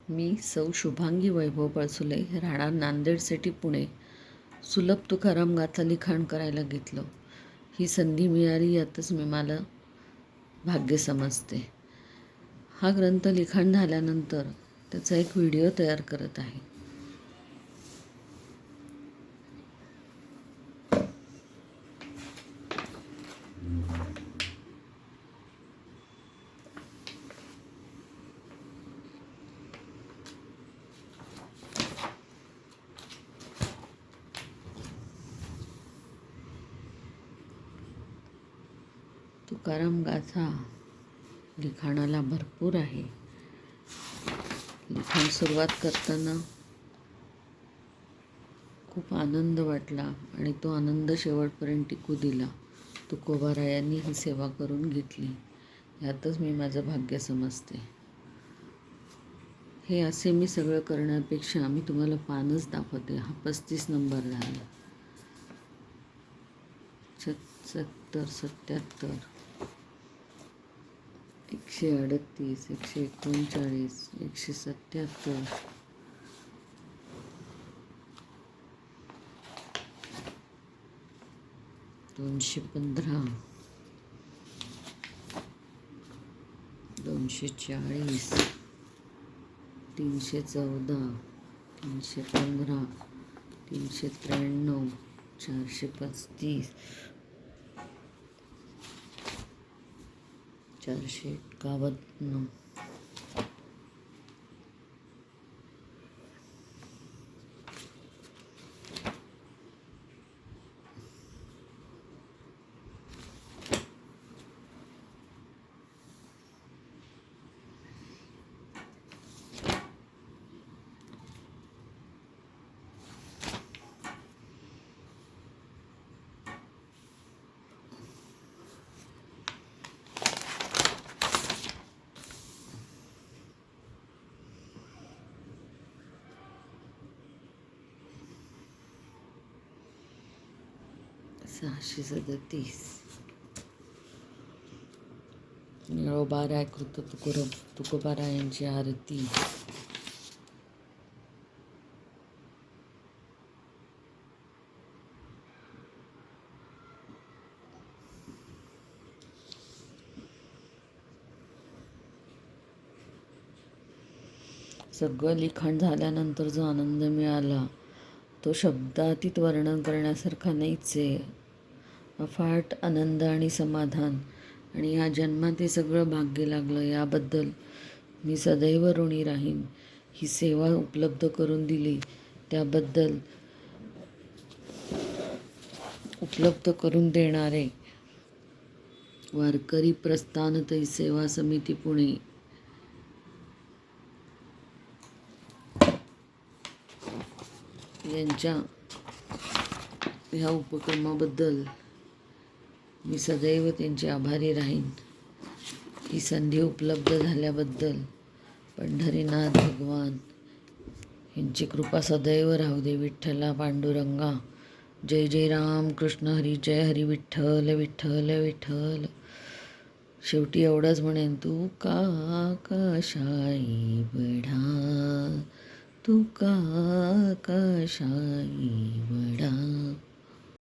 मी सौ शुभांगी वैभव पळसुले, राहणार नांदेड सिटी पुणे. सुलभ तुकाराम गाथा लिखाण करायला घेतलं. ही संधी मिळाली यातच मी मला भाग्य समजते. हा ग्रंथ लिखाण झाल्यानंतर त्याचा एक व्हिडिओ तयार करत आहे. तुकाराम गाथा लिखाणाला भरपूर आहे. लिखाण सुरुवात करताना खूप आनंद वाटला आणि तो आनंद शेवटपर्यंत टिकू दिला. तुकोबारायांनी ही सेवा करून घेतली, यातच मी माझं भाग्य समजते. हे असे मी सगळं करण्यापेक्षा मी तुम्हाला पानच दाखवते. हा 35 नंबर झाला. 70, 77, 138, 139, 177, 215, 240, 314, 315, 393, 435, 451, 637, निळोबारा कृत तुकोबारा यांची आरती. सगळं लिखाण झाल्यानंतर जो आनंद मिळाला तो शब्दातीत वर्णन करण्यासारखा नाहीच आहे. अफाट आनंद आणि समाधान, आणि या जन्मात हे सगळं भाग्य लागलं याबद्दल मी सदैव ऋणी राहीन. ही सेवा उपलब्ध करून दिली त्याबद्दल उपलब्ध करून देणारे वारकरी प्रस्थानतई सेवा समिती पुणे यांच्या ह्या उपक्रमाबद्दल मी सदैव त्यांचे आभारी राहीन. ही संधी उपलब्ध झाल्याबद्दल पंढरीनाथ भगवान यांची कृपा सदैव राहू दे. विठ्ठला पांडुरंगा, जय जय राम कृष्ण हरी, जय हरी विठ्ठल विठ्ठल विठ्ठल. शेवटी एवढंच म्हणेन, तू का कशाई बढा, तू का कशाई बढा.